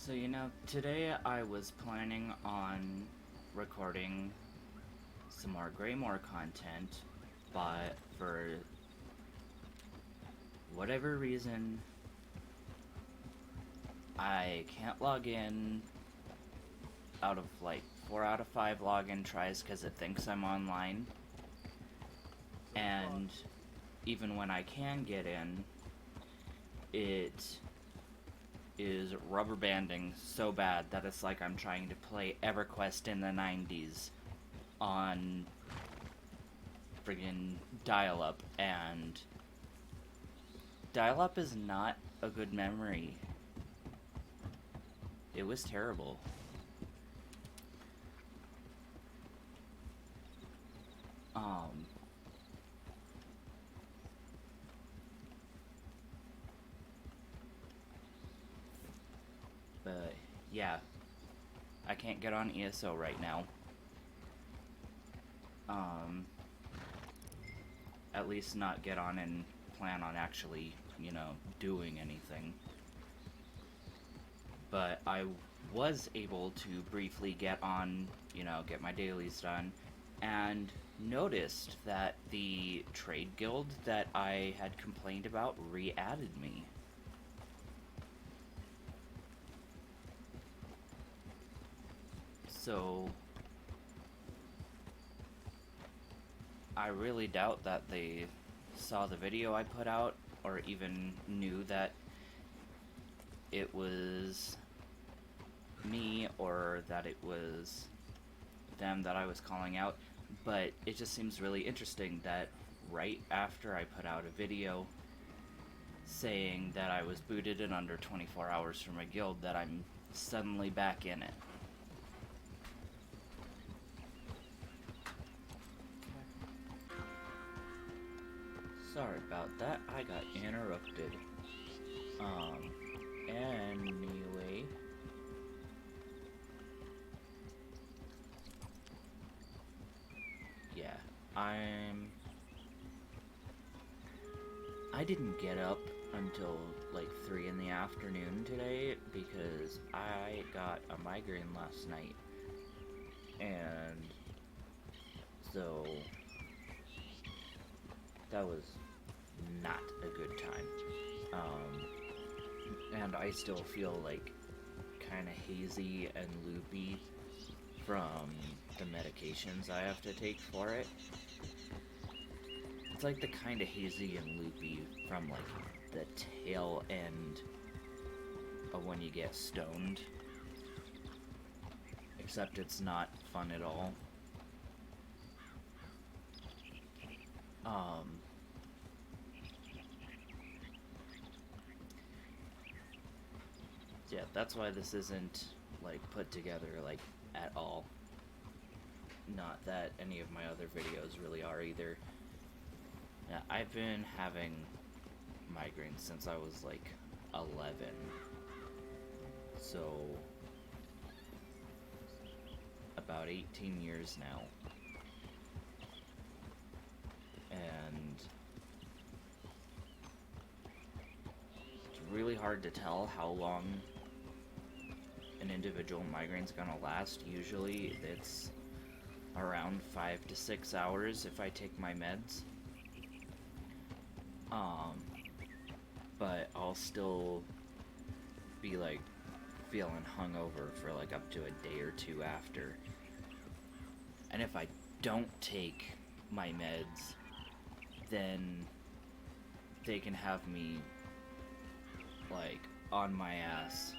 So, today I was planning on recording some more Greymore content, but for whatever reason, I can't log in out of like 4 out of 5 login tries because it thinks I'm online. And even when I can get in, it is rubber banding so bad that it's like I'm trying to play EverQuest in the 90s on friggin' dial-up, and dial-up is not a good memory. It was terrible. But yeah, I can't get on ESO right now. At least not get on and plan on actually, doing anything. But I was able to briefly get on, get my dailies done, and noticed that the trade guild that I had complained about re-added me. So I really doubt that they saw the video I put out or even knew that it was me or that it was them that I was calling out. But it just seems really interesting that right after I put out a video saying that I was booted in under 24 hours from a guild, that I'm suddenly back in it. Sorry about that, I got interrupted. Anyway. Yeah, I didn't get up until like 3 in the afternoon today because I got a migraine last night. And so that was not a good time. And I still feel like kind of hazy and loopy from the medications I have to take for it. It's like the kind of hazy and loopy from like the tail end of when you get stoned. Except it's not fun at all. Yeah, that's why this isn't like put together like at all. Not that any of my other videos really are either. Yeah, I've been having migraines since I was like 11. So about 18 years now. And it's really hard to tell how long an individual migraine's gonna last. Usually it's around 5 to 6 hours if I take my meds. But I'll still be like feeling hungover for like up to a day or two after. And if I don't take my meds, then they can have me like on my ass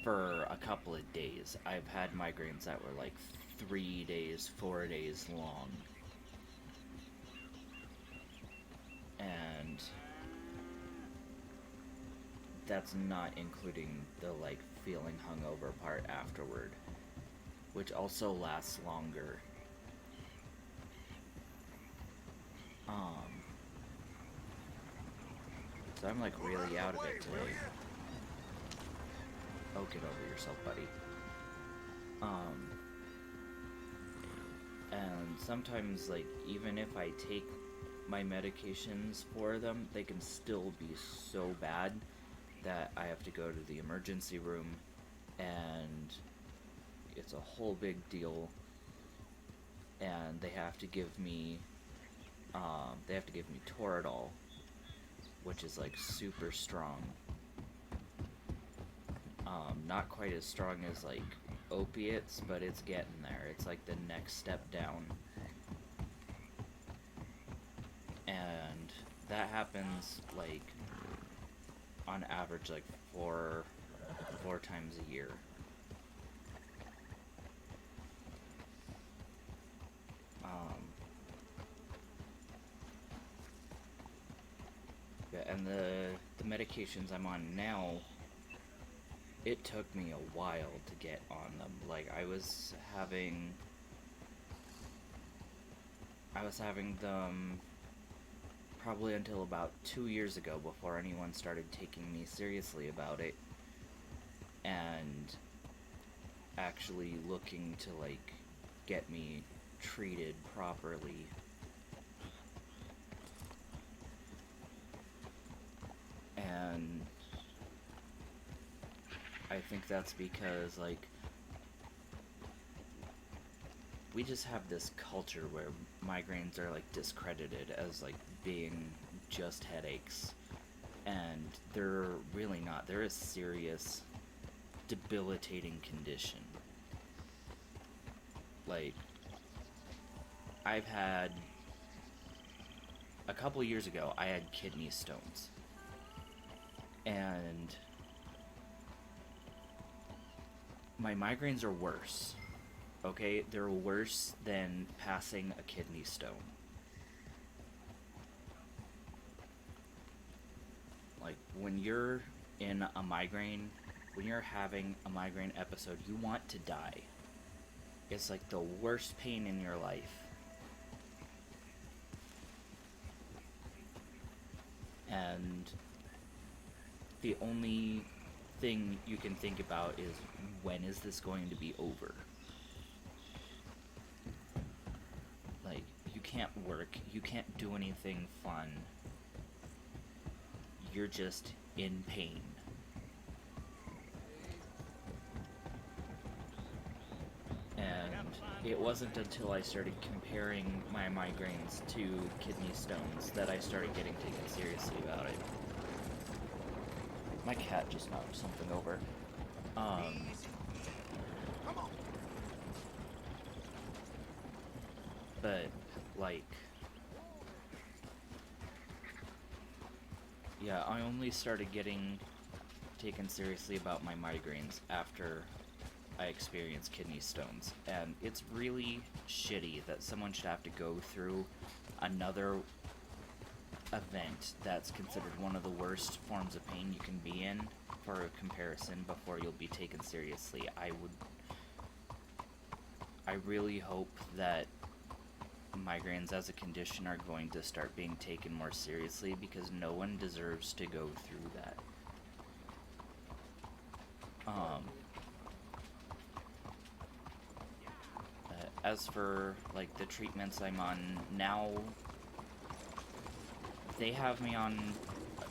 for a couple of days. I've had migraines that were like 3 days, 4 days long. And that's not including the like feeling hungover part afterward, which also lasts longer. So I'm like really out of it today. Oh, get over yourself, buddy. And sometimes, like, even if I take my medications for them, they can still be so bad that I have to go to the emergency room, and it's a whole big deal, and they have to give me Toradol, which is like super strong. Not quite as strong as like opiates, but it's getting there. It's like the next step down. And that happens like on average like four times a year. Yeah, and the medications I'm on now, it took me a while to get on them. Like I was having them probably until about 2 years ago before anyone started taking me seriously about it and actually looking to like get me treated properly. And I think that's because like we just have this culture where migraines are like discredited as like being just headaches, and they're really not. They're a serious, debilitating condition. Like, I've had a couple years ago, I had kidney stones, and my migraines are worse. Okay, they're worse than passing a kidney stone. Like, when you're in a migraine, when you're having a migraine episode, you want to die. It's like the worst pain in your life. And the only thing you can think about is, when is this going to be over? Like, you can't work, you can't do anything fun. You're just in pain. And it wasn't until I started comparing my migraines to kidney stones that I started getting taken seriously about it. My cat just knocked something over. But, like, yeah, I only started getting taken seriously about my migraines after I experienced kidney stones. And it's really shitty that someone should have to go through another event that's considered one of the worst forms of pain you can be in for a comparison before you'll be taken seriously. I really hope that migraines as a condition are going to start being taken more seriously, because no one deserves to go through that. As for like the treatments I'm on now, they have me on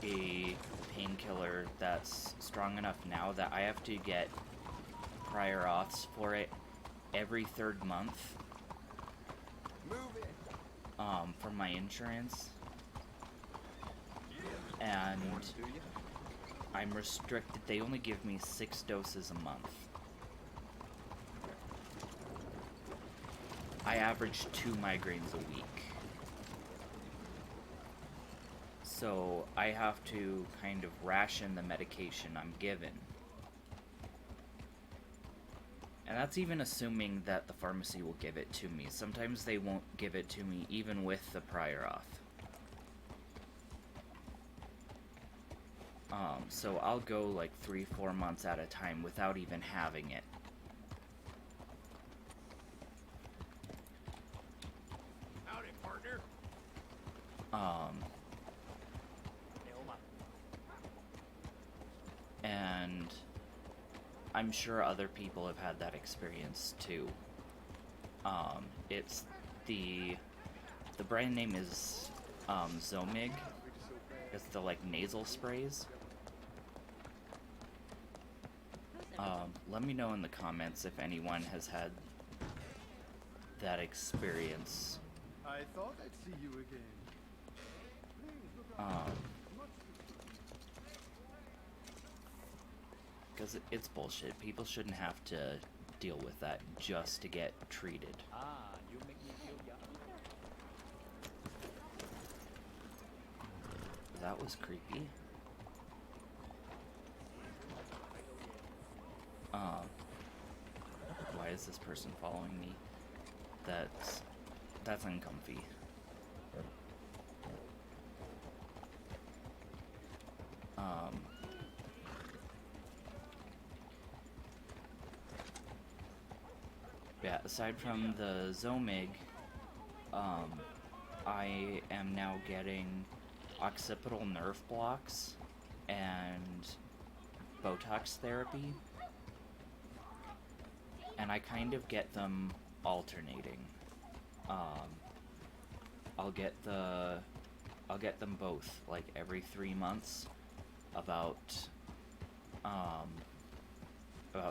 a painkiller that's strong enough now that I have to get prior auths for it every 3rd month from my insurance, and I'm restricted. They only give me 6 doses a month. I average 2 migraines a week. So I have to kind of ration the medication I'm given. And that's even assuming that the pharmacy will give it to me. Sometimes they won't give it to me even with the prior auth. So I'll go like 3-4 months at a time without even having it. Howdy, partner. And I'm sure other people have had that experience too. It's the brand name is Zomig. It's the like nasal sprays. Let me know in the comments if anyone has had that experience. I thought I'd see you again. Please look out. Because it's bullshit. People shouldn't have to deal with that just to get treated. Ah, you make me feel young. That was creepy. Why is this person following me? That's uncomfy. Yeah, aside from the Zomig, I am now getting occipital nerve blocks and Botox therapy. And I kind of get them alternating. I'll get them both like every 3 months, about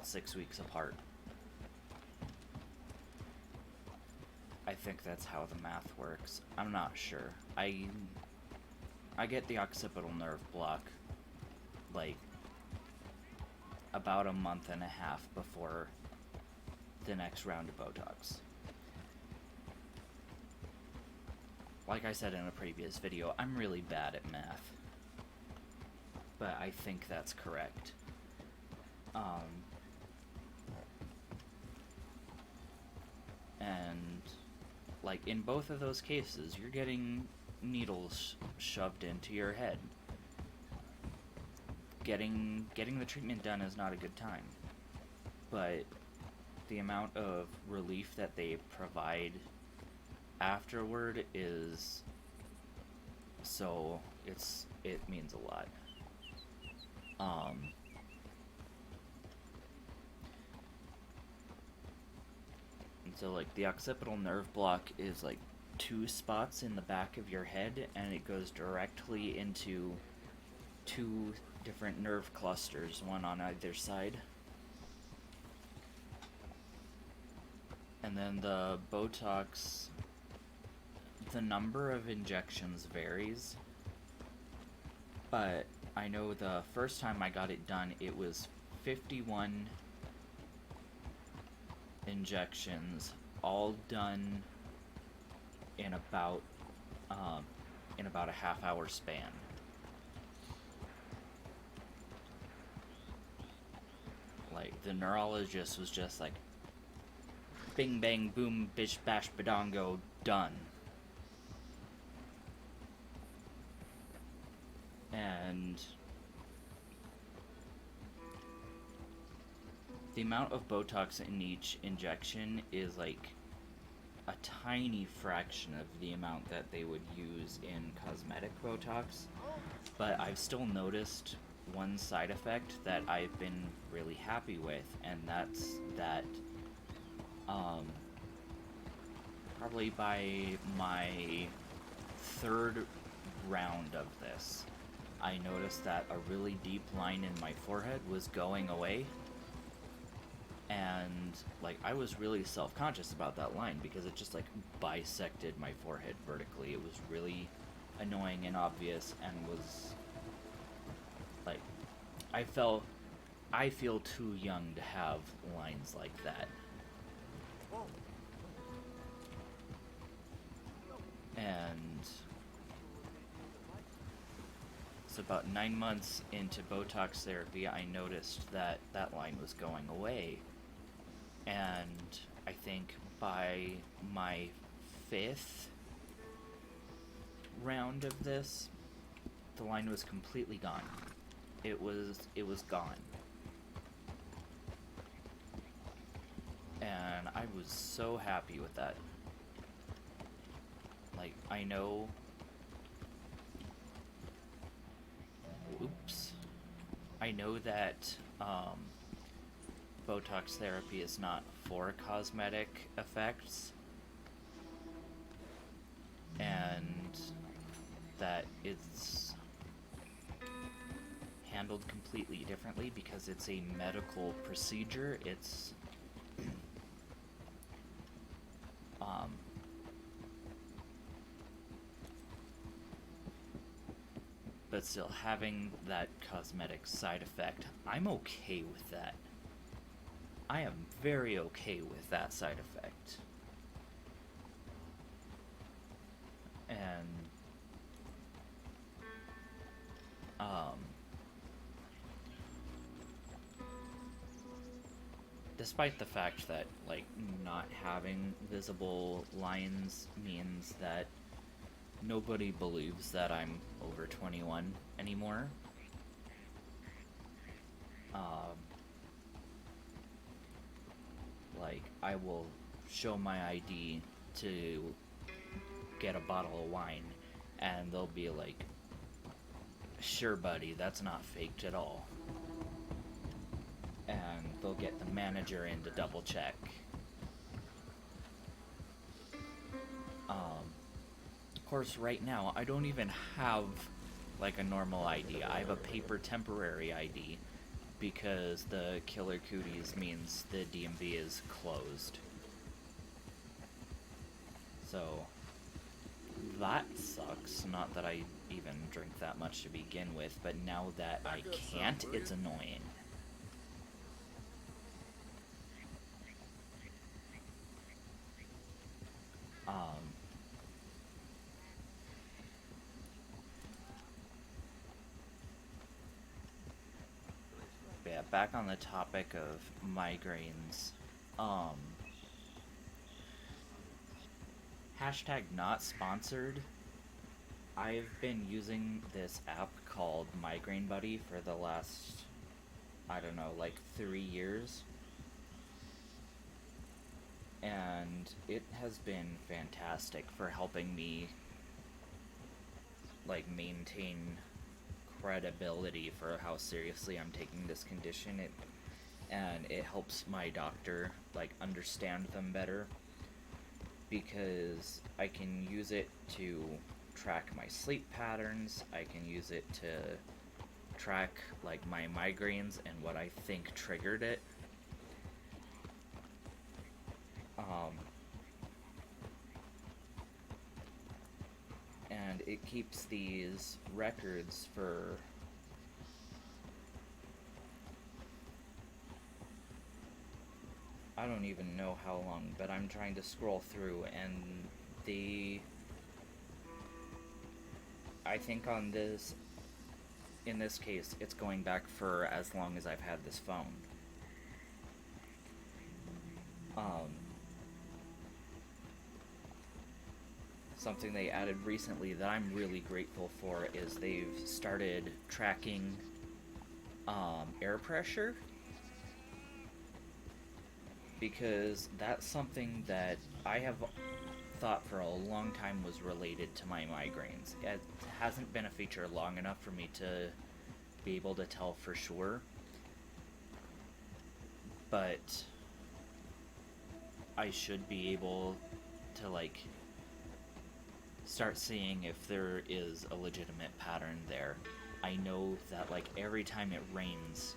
6 weeks apart. I think that's how the math works. I'm not sure. I get the occipital nerve block like about a month and a half before the next round of Botox. Like I said in a previous video, I'm really bad at math, but I think that's correct. And like in both of those cases, you're getting needles shoved into your head. Getting the treatment done is not a good time, but the amount of relief that they provide afterward is so it means a lot. And so like the occipital nerve block is like 2 spots in the back of your head, and it goes directly into 2 different nerve clusters, one on either side. And then the Botox, the number of injections varies, but I know the first time I got it done, it was 51 injections, all done in about a half-hour span. Like, the neurologist was just like, bing bang boom bish bash badongo, done. And the amount of Botox in each injection is like a tiny fraction of the amount that they would use in cosmetic Botox, but I've still noticed one side effect that I've been really happy with, and that's that probably by my 3rd round of this, I noticed that a really deep line in my forehead was going away. And like I was really self-conscious about that line because it just like bisected my forehead vertically. It was really annoying and obvious, and was like I feel too young to have lines like that. And so about 9 months into Botox therapy, I noticed that that line was going away. And I think by my 5th round of this, the line was completely gone. It was gone. And I was so happy with that. Like, I know... Oops. I know that, Botox therapy is not for cosmetic effects, and that it's handled completely differently because it's a medical procedure. It's but still, having that cosmetic side effect, I'm okay with that. I am very okay with that side effect. And despite the fact that, like, not having visible lines means that nobody believes that I'm over 21 anymore. Like, I will show my ID to get a bottle of wine, and they'll be like, "Sure, buddy, that's not faked at all." And they'll get the manager in to double check. Of course, right now, I don't even have, like, a normal ID. I have a paper temporary ID because the Killer Cooties means the DMV is closed. So, that sucks. Not that I even drink that much to begin with, but now that I can't, it's annoying. Yeah, back on the topic of migraines. Hashtag not sponsored. I've been using this app called Migraine Buddy for the last, I don't know, like 3 years. And it has been fantastic for helping me, like, maintain credibility for how seriously I'm taking this condition. And it helps my doctor, like, understand them better, because I can use it to track my sleep patterns. I can use it to track, like, my migraines and what I think triggered it. And it keeps these records for I don't even know how long, but I'm trying to scroll through, and I think in this case, it's going back for as long as I've had this phone. Something they added recently that I'm really grateful for is they've started tracking air pressure, because that's something that I have thought for a long time was related to my migraines. It hasn't been a feature long enough for me to be able to tell for sure, but I should be able to, like, start seeing if there is a legitimate pattern there. I know that, like, every time it rains,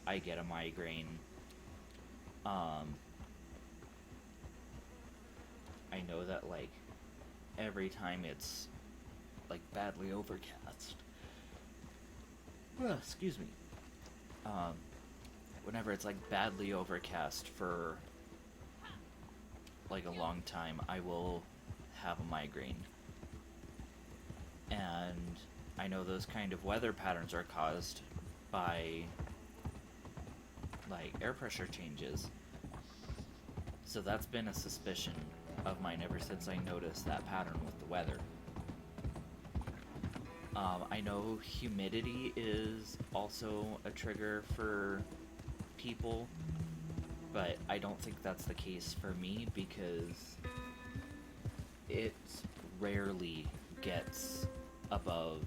I get a migraine. I know that, like, every time it's, like, badly overcast. Excuse me. Whenever it's, like, badly overcast for, like, a long time, I will have a migraine. And I know those kind of weather patterns are caused by, like, air pressure changes. So that's been a suspicion of mine ever since I noticed that pattern with the weather. I know humidity is also a trigger for people, but I don't think that's the case for me, because it rarely gets above,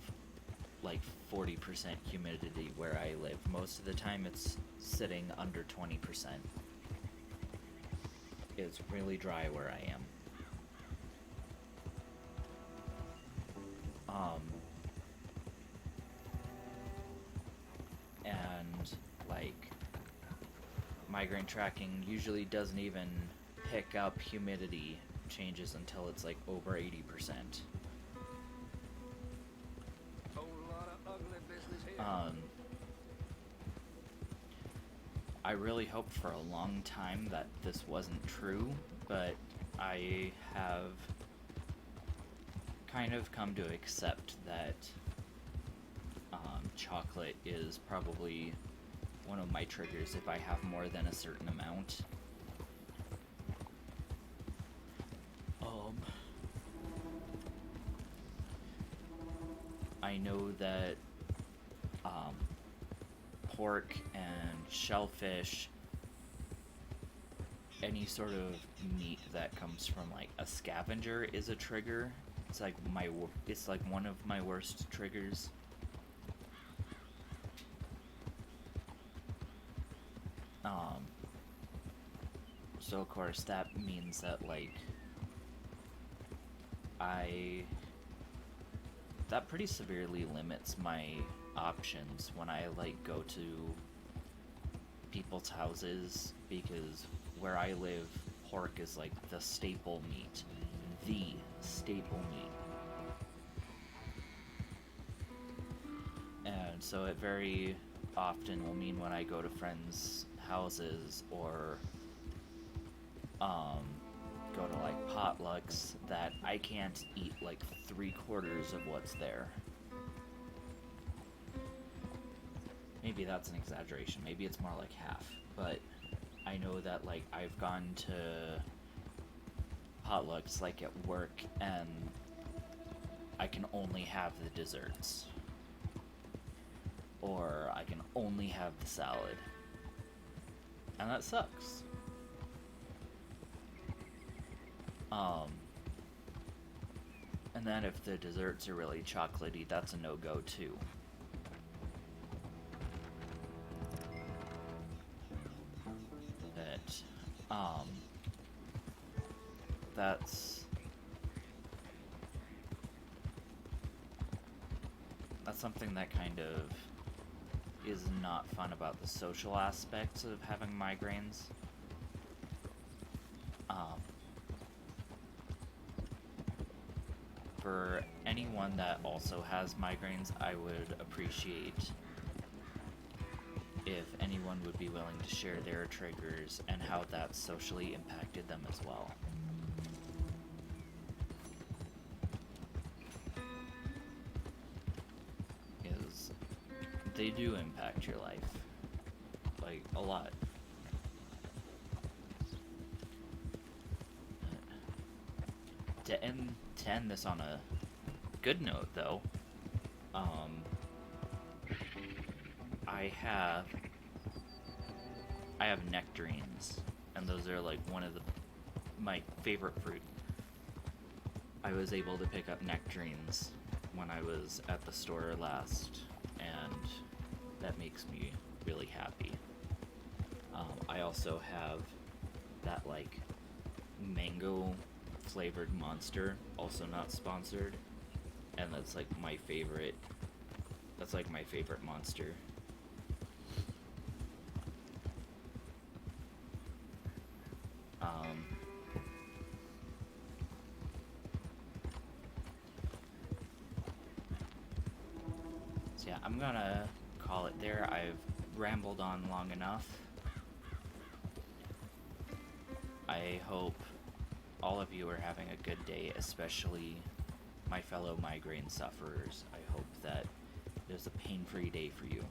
like, 40% humidity where I live. Most of the time it's sitting under 20%. It's really dry where I am. like migraine tracking usually doesn't even pick up humidity changes until it's like over 80%. Whole lot of ugly business here. I really hoped for a long time that this wasn't true, but I have kind of come to accept that chocolate is probably one of my triggers if I have more than a certain amount. I know that pork and shellfish, any sort of meat that comes from like a scavenger is a trigger. It's like one of my worst triggers. So of course that means that like that pretty severely limits my options when I like go to people's houses, because where I live, pork is like the staple meat. The staple meat. And so it very often will mean when I go to friends' houses or go to like potlucks that I can't eat like 3/4 of what's there. Maybe that's an exaggeration, maybe it's more like half, but I know that like I've gone to potlucks like at work and I can only have the desserts, or I can only have the salad, and that sucks. And then if the desserts are really chocolatey, that's a no-go too. But, that's something that kind of is not fun about the social aspects of having migraines. For anyone that also has migraines, I would appreciate if anyone would be willing to share their triggers and how that's socially impacted them as well. Because they do impact your life, like, a lot. To end this on a good note, though, I have nectarines, and those are like one of my favorite fruit. I was able to pick up nectarines when I was at the store last, and that makes me really happy. I also have that like mango flavored Monster, also not sponsored, and that's like my favorite. That's like my favorite Monster. So yeah, I'm gonna call it there. I've rambled on long enough. I hope all of you are having a good day, especially my fellow migraine sufferers. I hope that there's a pain-free day for you.